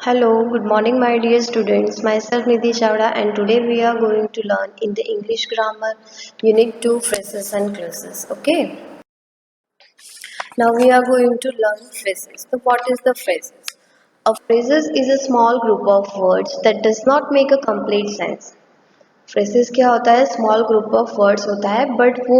Hello, good morning, my dear students. Myself Nidhi Chavda, and today we are going to learn in the English grammar unit 2 phrases and clauses. Okay, now we are going to learn phrases. So, what is the phrases? A phrases is a small group of words that does not make a complete sense. Phrases क्या होता है? Small group of words होता है but वो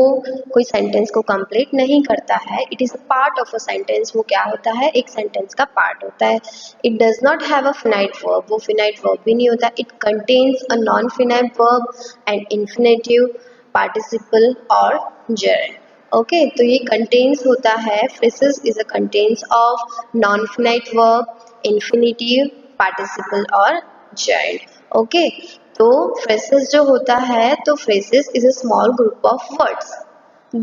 कोई sentence को complete नहीं करता है. It is a part of a sentence. वो क्या होता है? एक सेंटेंस का पार्ट होता है. It does not have a finite verb. वो फिनाइट वर्ब भी नहीं होता. It contains a non finite verb and infinitive participle और जर्न. ओके, तो ये कंटेन्स होता है. Phrases is a contains of non finite verb, infinitive, participle और जर्न. ओके, तो फ्रेसेस जो होता है, तो phrases is a small group of words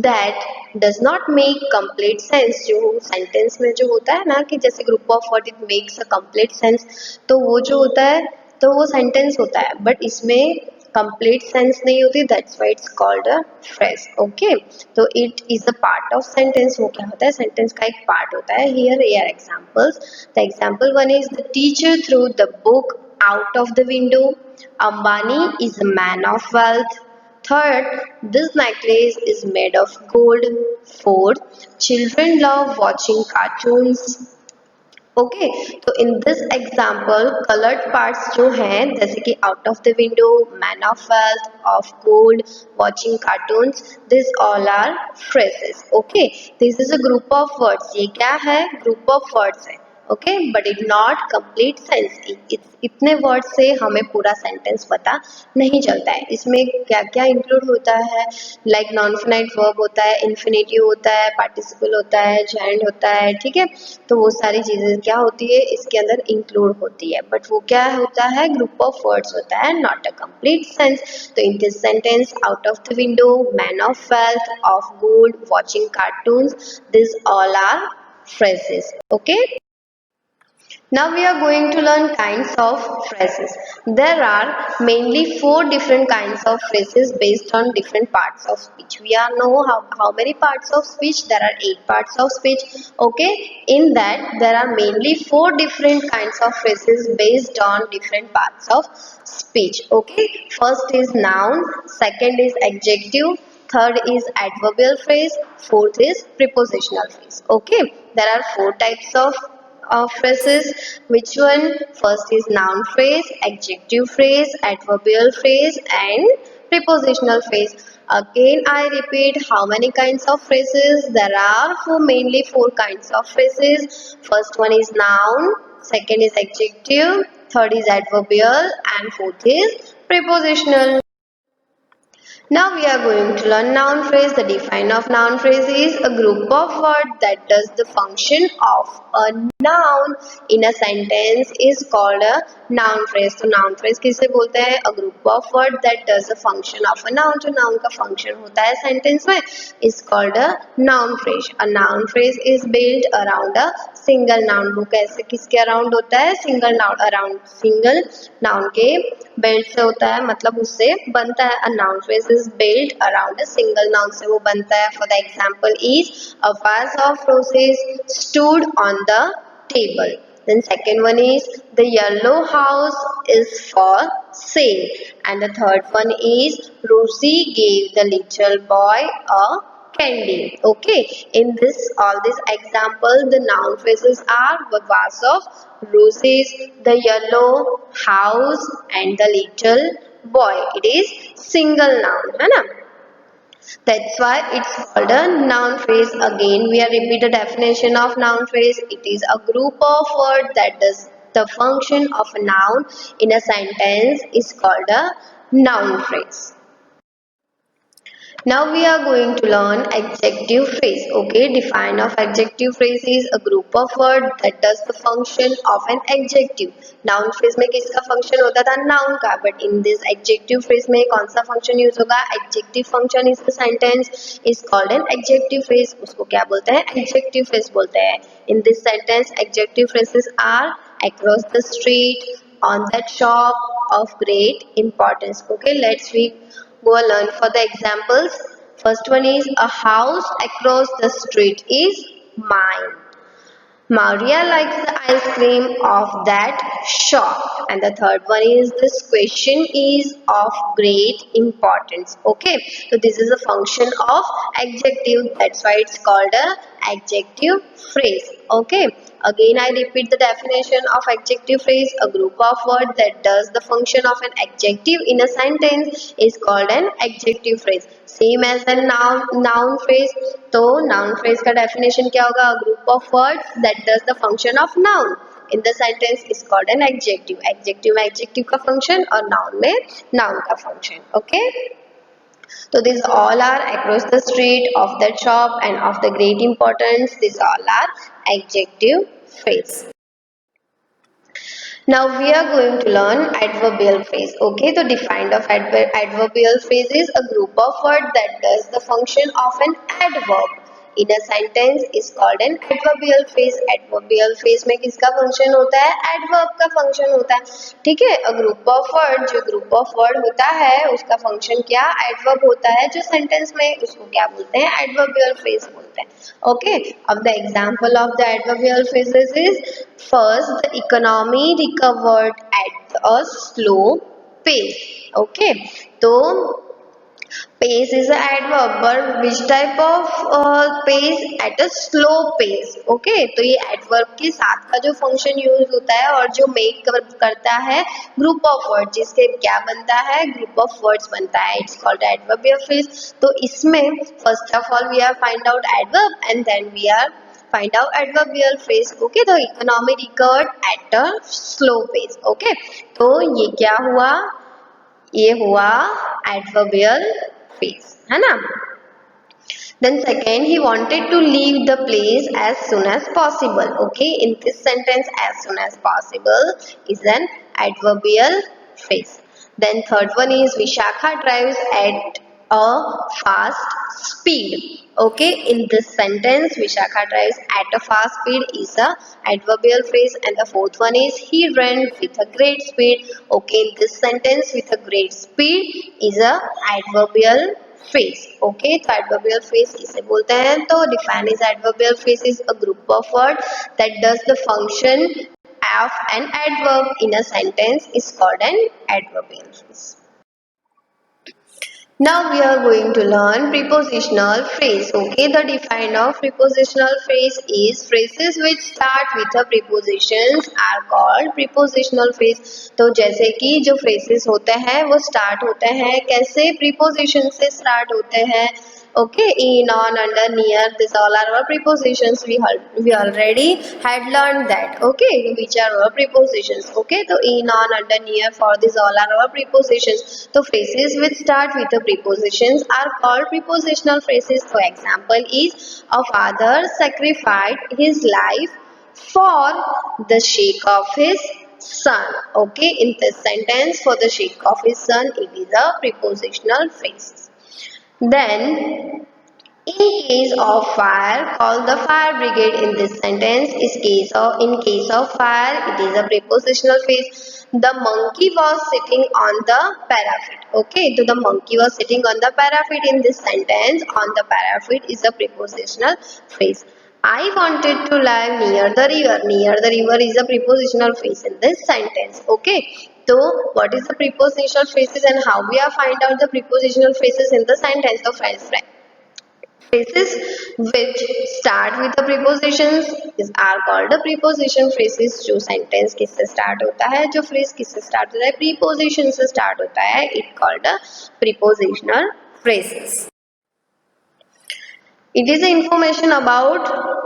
that does not make complete sense. जो सेंटेंस में जो होता है ना कि जैसे group of word it makes a complete sense, तो वो जो होता है तो वो सेंटेंस होता है बट इसमें कंप्लीट सेंस नहीं होती. That's why it's called a phrase. Okay, तो it is a part of sentence. वो क्या होता है? सेंटेंस का एक पार्ट होता है. Here are examples. The example one is the teacher through the book out of the window. Ambani is a man of wealth. Third, this necklace is made of gold. Fourth, children love watching cartoons. Okay, तो in this example coloured parts जो हैं जैसे कि out of the window, man of wealth, of gold, watching cartoons, this all are phrases. Okay, this is a group of words. ये क्या है? Group of words है. Okay, but it not complete sense. इतने word से हमें पूरा sentence पता नहीं चलता है. इसमें क्या क्या इंक्लूड होता है? लाइक नॉन फिनाइट वर्ब होता है, इन्फिनेटिव होता है, पार्टिसिपल होता है, जर्नड होता है. ठीक है, तो वो सारी चीजें क्या होती है इसके अंदर इंक्लूड होती है. बट वो क्या होता है? ग्रुप ऑफ वर्ड्स होता है, नॉट अ कंप्लीट सेंस. तो in this sentence, out of the window, man of wealth, of gold, watching cartoons, this all are phrases. Okay, now we are going to learn kinds of phrases. There are mainly four different kinds of phrases based on different parts of speech. We are know how many parts of speech? There are 8 parts of speech. Okay, in that there are mainly four different kinds of phrases based on different parts of speech. Okay, first is noun, second is adjective, third is adverbial phrase, fourth is prepositional phrase. Okay, there are four types of phrases. Which one? First is noun phrase, adjective phrase, adverbial phrase and prepositional phrase. Again I repeat, how many kinds of phrases? There are mainly four kinds of phrases. First one is noun, second is adjective, third is adverbial and fourth is prepositional. Now we are going to learn noun phrase. The definition of noun phrase is a group of words that does the function of a noun in a sentence is called a noun phrase. तो noun phrase किसे बोलते हैं? A group of words that does the function of a noun. जो noun का function होता है sentence में is called a noun phrase. A noun phrase is built around a single noun. वो कैसे किसके around होता है? Single noun around. Single noun के build से होता है मतलब उससे बनता है. A noun phrase is built around a single noun से वो बनता है. For the example is a vase of roses stood on the table. Then second one is the yellow house is for sale. And the third one is Rosie gave the little boy a candy. Okay, in this all these example the noun phrases are the vase of roses, the yellow house and the little boy. It is single noun, है ना? That's why it's called a noun phrase. Again we are repeat the definition of noun phrase. It is a group of words that does the function of a noun in a sentence is called a noun phrase. Now we are going to learn adjective phrase. Okay, define of adjective phrase is a group of words that does the function of an adjective. Noun phrase में किसका function होता था? Noun का. But in this adjective phrase में कौन सा function use होगा? Adjective function is the sentence is called an adjective phrase. उसको क्या बोलते हैं? Adjective phrase बोलते हैं. In this sentence, adjective phrases are across the street, on that shop, of great importance. Okay, let's go learn for the examples. First one is a house across the street is mine. Maria likes the ice cream of that shop. And the third one is this question is of great importance. Okay, so this is a function of adjective. That's why it's called a adjective phrase. Okay, again I repeat the definition of adjective phrase. A group of words that does the function of an adjective in a sentence is called an adjective phrase. Same as an noun phrase. तो noun phrase का definition क्या होगा? Group of words that does the function of noun in the sentence is called an adjective. Adjective में adjective का function और noun में noun का function. Okay, so these all are across the street, of that shop, and of the great importance. These all are adjective phrase. Now we are going to learn adverbial phrase. Okay, the defined of adverbial phrase is a group of words that does the function of an adverb in a sentence is called an adverbial phrase. Adverbial phrase में किसका function होता है? Adverb का function होता है. ठीक है, a group of word, जो group of word होता है उसका function क्या? Adverb होता है. जो sentence में उसको क्या बोलते हैं? Adverbial phrase बोलते हैं. Okay, अब the example of the adverbial phrases is first, the economy recovered at a slow pace. Okay, तो pace is an adverb, but which type of pace? At a slow pace. Okay, तो ये adverb के साथ का जो function use होता है और जो make करता है group of words, जिससे क्या बनता है? Group of words बनता है. It's called adverbial phrase. तो इसमें first of all we are find out adverb and then we are find out adverbial phrase. Okay, the economy recovered at a slow pace. Okay, तो ये क्या हुआ? ये हुआ adverbial phrase, है ना? Then second, he wanted to leave the place as soon as possible. Okay, in this sentence, as soon as possible is an adverbial phrase. Then third one is Vishakha drives at a fast speed. Okay, in this sentence, Vishakha drives at a fast speed is a adverbial phrase. And the fourth one is he ran with a great speed. Okay, in this sentence, with a great speed is a adverbial phrase. Okay, तो adverbial phrase किसे बोलते हैं? तो define is adverbial phrase is a group of words that does the function of an adverb in a sentence is called an adverbial phrase. Now we are going to learn prepositional phrase. Okay, the define of prepositional phrase is phrases which start with a prepositions are called prepositional phrase. तो जैसे कि जो phrases होते हैं वो start होते हैं कैसे? preposition से start होते हैं. Okay, in, on, under, near, this all are our prepositions. We already had learned that. Okay, which are our prepositions. Okay, so in, on, under, near, for, this all are our prepositions. So phrases which start with the prepositions are called prepositional phrases. So example is a father sacrificed his life for the sake of his son. Okay, in this sentence, for the sake of his son, it is a prepositional phrase. Then, in case of fire, call the fire brigade. In this sentence, in case of fire, it is a prepositional phrase. The monkey was sitting on the parapet. Okay, so the monkey was sitting on the parapet. In this sentence, on the parapet is a prepositional phrase. I wanted to live near the river. Near the river is a prepositional phrase in this sentence. Okay. So, what is the prepositional phrases and how we are find out the prepositional phrases in the sentence? So, phrases which start with the prepositions are called the preposition phrases. जो sentence किससे start होता है, जो phrase किससे start होता है, preposition से start होता है, it called the prepositional phrases. It is the information about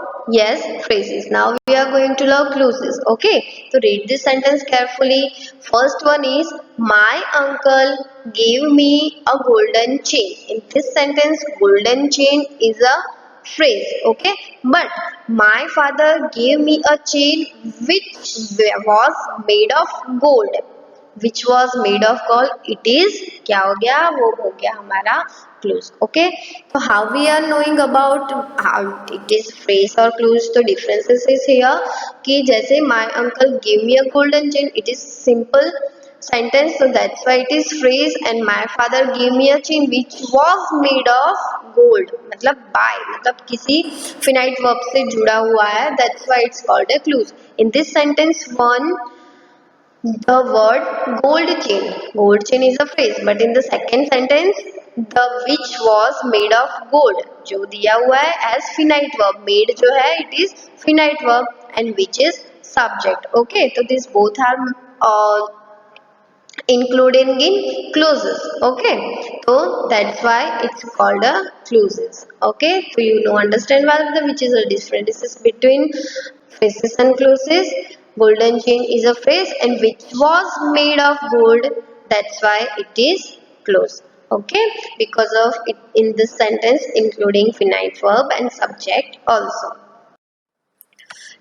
phrases. Now we are going to learn clauses. Okay, so read this sentence carefully. First one is my uncle gave me a golden chain. In this sentence, golden chain is a phrase. Okay, but my father gave me a chain which was made of gold. Which was made of gold. It is क्या हो गया? वो हो गया हमारा clues. Okay, so how we are knowing about how it is phrase or clues? तो differences is here कि जैसे my uncle gave me a golden chain, it is simple sentence, so that's why it is phrase. And my father gave me a chain which was made of gold, मतलब by, मतलब किसी finite verb से जुड़ा हुआ है, that's why it's called a clues. In this sentence one, the word gold chain is a phrase, but in the second sentence the which was made of gold जो दिया हुआ है as finite verb, made जो है it is finite verb and which is subject. Okay, so these both are including in clauses. Okay, so that's why it's called a clauses. Okay, so you know, understand well the which is a difference between phrases and clauses. Golden chain is a phrase and which was made of gold, that's why it is clause. Okay, because of it in this sentence including finite verb and subject also.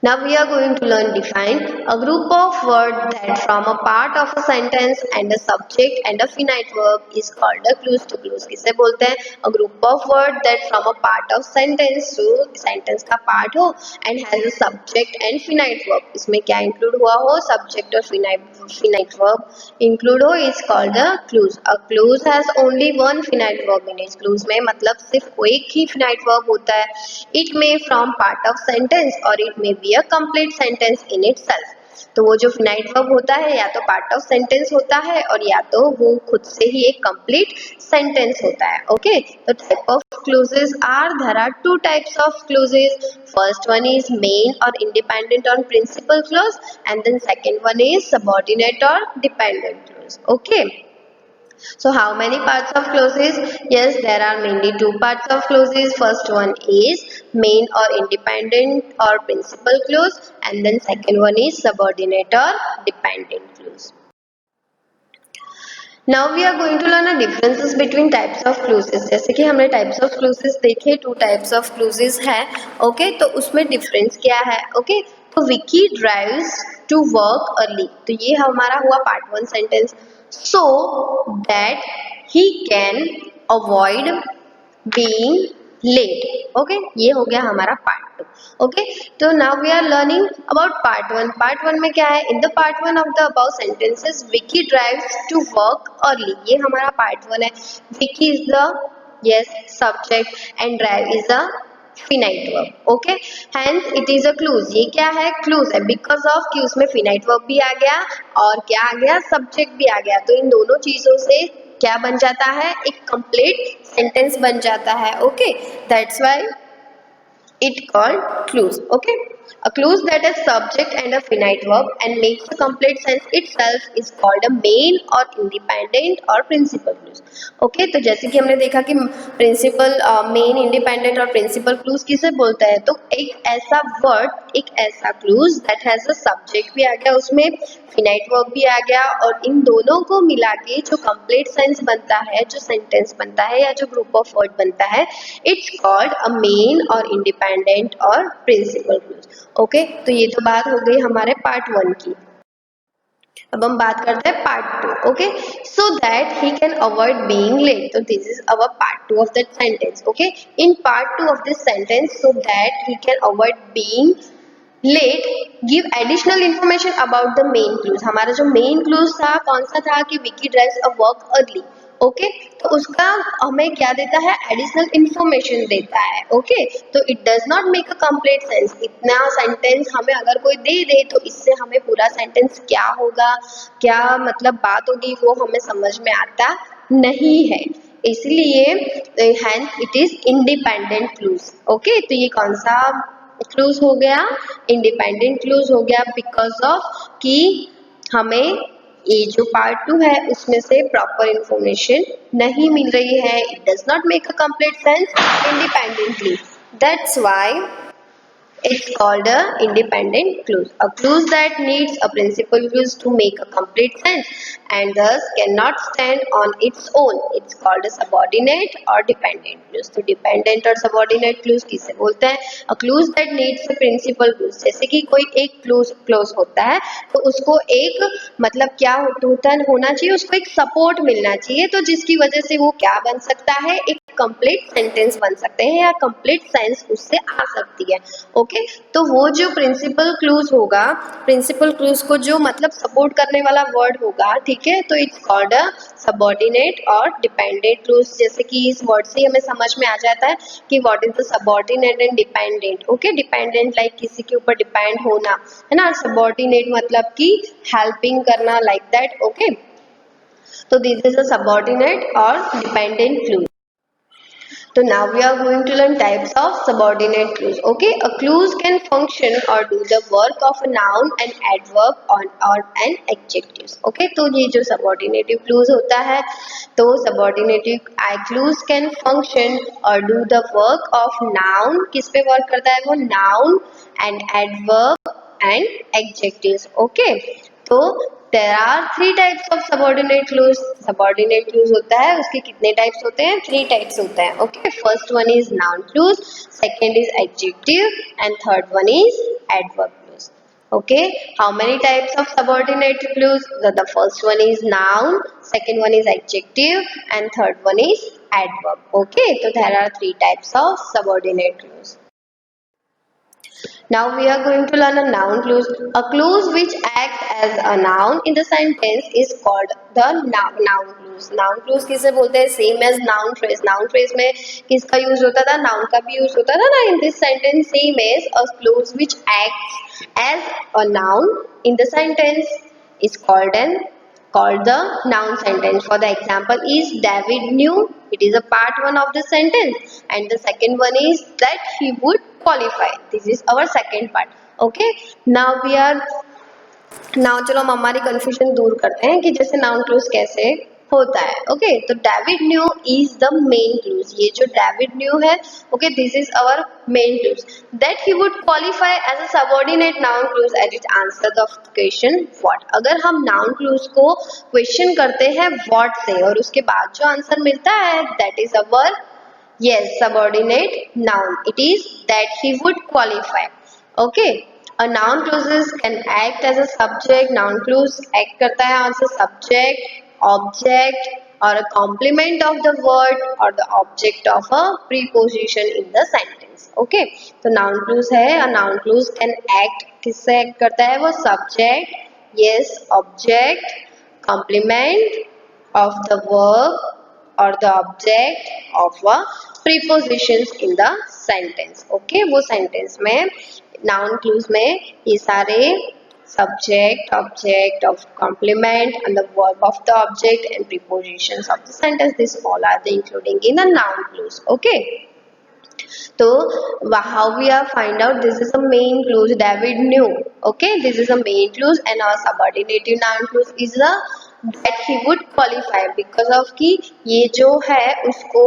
Now we are going to learn define. A group of words that form a part of a sentence and a subject and a finite verb is called a clues to clues. किसे बोलते हैं? A group of words that form a part of sentence, जो sentence का part हो and has a subject and finite verb. इसमें क्या include हुआ हो? Subject और finite verb include हो is called a clues. A clues has only one finite verb in it. Clues में मतलब सिर्फ एक ही finite verb होता है. It may form part of sentence or it may be a complete sentence in itself. तो वो जो finite verb होता है या तो part of sentence होता है और या तो वो खुद से ही एक complete sentence होता है. Okay, the type of clauses are, there are two types of clauses. First one is main or independent or principal clause, and then second one is subordinate or dependent clause. Okay. So how many parts of clauses? Yes, there are mainly two parts of clauses. First one is main or independent or principal clause, and then second one is subordinate or dependent clause. Now we are going to learn the differences between types of clauses. जैसे कि हमने types of clauses देखे, two types of clauses है. Okay, तो उसमें difference क्या है? Okay, तो Vicky drives to work early. तो ये हमारा हुआ part one sentence. So that he can avoid being late. Okay, ये हो गया हमारा part two. Okay, so now we are learning about part one. Part one में क्या है? In the part one of the above sentences, Vicky drives to work early. ये हमारा part one है. Vicky is the subject and drive is the finite verb. Okay, hence it is a clues. ये क्या है? Clues है because of कि उसमें finite verb भी आ गया और क्या आ गया? Subject भी आ गया. तो इन दोनों चीजों से क्या बन जाता है? एक complete sentence बन जाता है. Okay, that's why it called clues. Okay, a clues that is subject and a finite verb and makes a complete sense itself is called a main or independent or principal clues. Okay, तो जैसे कि हमने देखा कि principal, main, independent और principal clues किसे बोलता है? तो एक ऐसा word, एक ऐसा clues that has a subject भी आ गया, उसमें finite verb भी आ गया और इन दोनों को मिला के जो complete sense बनता है, जो sentence बनता है या जो group of word बनता है, it's called a main or independent और principal clues. Okay, तो ये तो बात हो गई हमारे part one की. अब हम बात करते हैं part two. Okay, so that he can avoid being late. So this is our part two of that sentence. Okay, in part two of this sentence, so that he can avoid being late, give additional information about the main clues. हमारा जो main clues था कौन सा था कि Vicky drives a work early. Okay, तो उसका हमें क्या देता है? एडिशनल इंफॉर्मेशन देता है. ओके, तो it does not make a complete sense. इतना सेंटेंस हमें अगर कोई दे तो इससे हमें पूरा सेंटेंस क्या होगा, क्या मतलब बात होगी, वो हमें समझ में आता नहीं है. इसलिए hence it is independent clause. Okay, तो ये कौन सा क्लूज हो गया? इंडिपेंडेंट क्लूज हो गया बिकॉज ऑफ कि हमें ये जो पार्ट टू है उसमें से प्रॉपर इंफॉर्मेशन नहीं मिल रही है. It does not make a complete sense independently. That's why it's called a independent clues. A clues that needs a principal clues to make a complete sense and thus cannot stand on its own. It's called a subordinate or dependent clues. तो dependent और subordinate clues किसे बोलते हैं? A clues that needs a principal clues. जैसे कि कोई एक clause होता है तो उसको एक मतलब क्या होना चाहिए? उसको एक support मिलना चाहिए, तो जिसकी वजह से वो क्या बन सकता है? एक कंप्लीट सेंटेंस बन सकते हैं या कंप्लीट सेंस उससे आ सकती है। ओके, तो वो जो प्रिंसिपल क्लूज होगा, प्रिंसिपल क्लूज को जो मतलब सपोर्ट करने वाला वर्ड होगा, ठीक है, तो इट्स कॉल्ड अ सबऑर्डिनेट और डिपेंडेंट क्लूज। जैसे कि इस वर्ड से हमें समझ में आ जाता है कि what is the subordinate and dependent. Okay, dependent like किसी के ऊपर डिपेंड होना, है ना। सबऑर्डिनेट मतलब कि हेल्पिंग करना, like that. Okay, so this is a subordinate or dependent clause. So now we are going to learn types of subordinate clause. Okay, a clause can function or do the work of a noun, an adverb or an adjective. Okay, तो ये जो subordinative clause होता है, तो subordinative clause can function or do the work of noun, किस पे work करता है वो, noun, an adverb and adjectives. Okay, तो there are three types of subordinate clause. Subordinate clause होता है, उसके कितने types होते हैं, three types होते हैं. Okay, first one is noun clause, second is adjective and third one is adverb clause. Okay, how many types of subordinate clause? The first one is noun, second one is adjective and third one is adverb. Okay, so there are three types of subordinate clause. Now we are going to learn a noun clause. A clause which acts as a noun in the sentence is called the noun clause. Noun clause किसे बोलते हैं? Same as noun phrase. Noun phrase में किसका use होता था? Noun का भी use होता था ना. In this sentence, same as a clause which acts as a noun in the sentence is called the noun sentence. For the example is David knew. It is a part one of the sentence, and the second one is that he would qualify. This is our second part. Okay, now चलो हम हमारी confusion दूर करते हैं कि जैसे noun clues कैसे होता है. ओके, तो David knew is the main clause. ये जो डेविड न्यू है, okay, this is our main clause. That he would qualify as a subordinate noun clause as it answer the question what. अगर हम noun clues को question करते हैं what से और उसके बाद जो आंसर मिलता है, that is our subordinate noun. It is that he would qualify. Okay, a noun clause can act as a subject. Noun clause act करता है as a subject, object or a complement of the word or the object of a preposition in the sentence. Okay, तो noun clause है. A noun clause can act, किससे act करता है वो? Subject, yes, object, complement of the verb or the object of a prepositions in the sentence. Okay, वो sentence में noun clause में ये सारे subject, object of complement and the verb of the object and prepositions of the sentence, this all are the including in the noun clause. Okay, so how we are find out? This is a main clause, David knew. Okay, this is a main clause and our subordinative noun clause is the that he would qualify because of कि ये जो है उसको,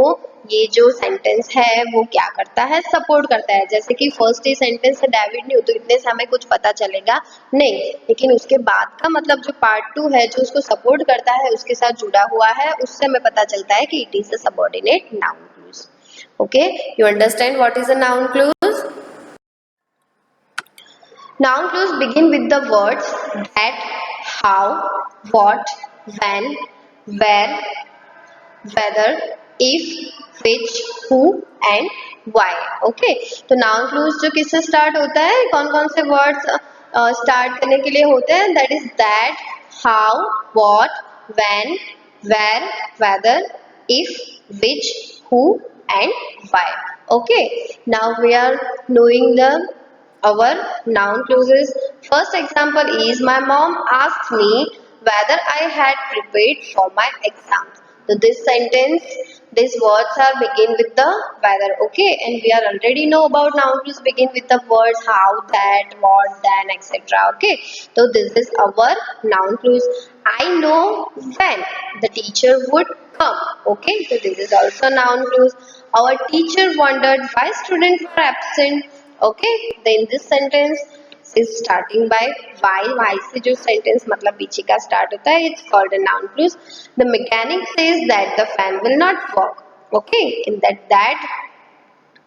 ये जो sentence है वो क्या करता है? सपोर्ट करता है. जैसे कि फर्स्ट ही सेंटेंस है डेविड न्यू, तो इतने से हमें कुछ पता चलेगा नहीं, लेकिन उसके बाद का मतलब जो पार्ट टू है जो उसको सपोर्ट करता है, उसके साथ जुड़ा हुआ है, उससे हमें पता चलता है कि it is a subordinate noun clues. Okay, you understand what is a noun clause? Noun clause begin with the words that, how, what, when, where, whether, if, which, who and why. Okay, तो noun clause जो किससे start होता है, कौन कौन से words start करने के लिए होते हैं? That is that, how, what, when, where, whether, if, which, who and why. Okay, now we are knowing the our noun clauses. First example is my mom asked me whether I had prepared for my exams. So this sentence, these words are begin with the whether. Okay, and we are already know about noun clause begin with the words how, that, what, then, etc. Okay, so this is our noun clause. I know when the teacher would come. Okay, so this is also noun clause. Our teacher wondered why students were absent. Okay, then this sentence is starting by why से जो sentence मतलब पीछे का start होता है, it's called a noun clause. The mechanic says that the fan will not work. Okay, in that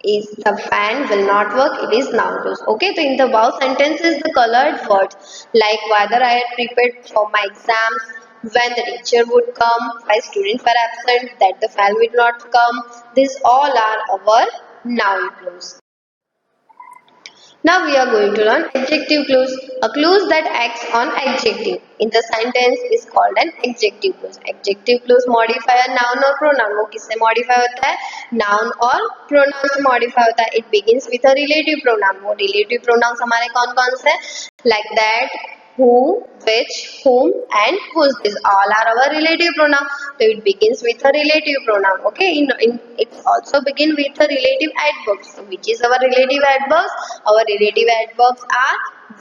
is the fan will not work, it is noun clause. Okay, so in the above sentences the colored words like whether I had prepared for my exams, when the teacher would come, why students were absent, that the fan will not come. These all are our noun clues. Now we are going to learn adjective clues. A clue that acts on adjective in the sentence is called an adjective clue. Adjective clues modify a noun or pronoun. वो किससे modify होता है? Noun और pronoun से modify होता है. It begins with a relative pronoun. वो relative pronouns हमारे कौन कौन से? Like that, who, which, whom and whose. These all are our relative pronoun. So it begins with a relative pronoun. Okay, it also begin with a relative adverbs. So which is our relative adverbs? Our relative adverbs are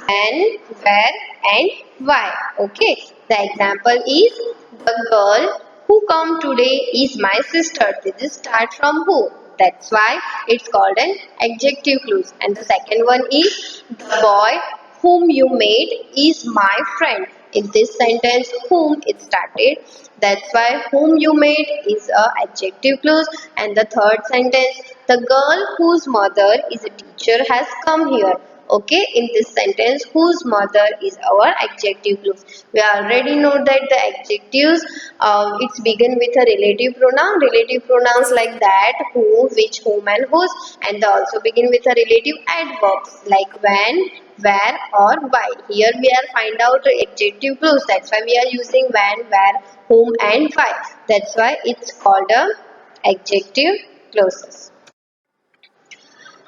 when, where and why. Okay, the example is the girl who come today is my sister. This is start from who. That's why it's called an adjective clues. And the second one is the boy whom you met is my friend. In this sentence, whom it started. That's why whom you met is a adjective clause. And the third sentence, the girl whose mother is a teacher has come here. Okay, in this sentence, whose mother is our adjective clause. We already know that the adjectives, it's begin with a relative pronoun. Relative pronouns like that, who, which, whom and whose. And they also begin with a relative adverbs like when, where or why. Here we are find out the adjective clause. That's why we are using when, where, whom and why. That's why it's called a adjective clauses.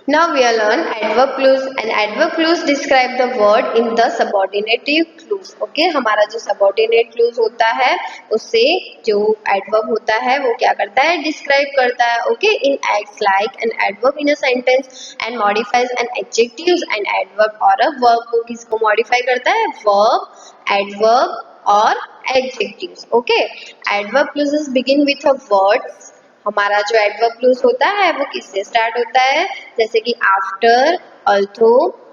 Now we will learn adverb clues. And adverb clues describe the word in the subordinative clues. Okay, हमारा जो subordinate clues होता है उससे जो adverb होता है वो क्या करता है? Describe करता है. Okay, in acts like an adverb in a sentence and modifies an adjectives and adverb or a verb. वो किसको modify करता है? Verb, adverb और adjectives. Okay, adverb clauses begin with a word. हमारा जो एडवर्ब क्लूज होता है वो किससे स्टार्ट होता है? जैसे कि after, although,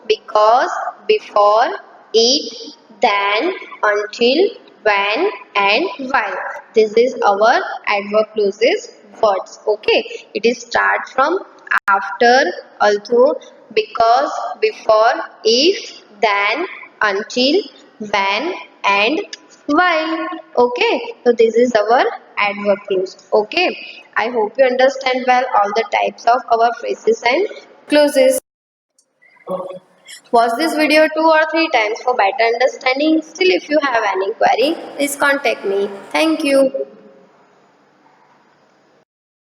because, before, it, then, until, when and while. This is our adverb clauses words. Okay, it is start from after, although, because, before, if, then, until, when and while. Okay, so this is our adverb clause. Okay, I hope you understand well all the types of our phrases and clauses. Watch this video 2 or 3 times for better understanding. Still, if you have any query, please contact me. Thank you.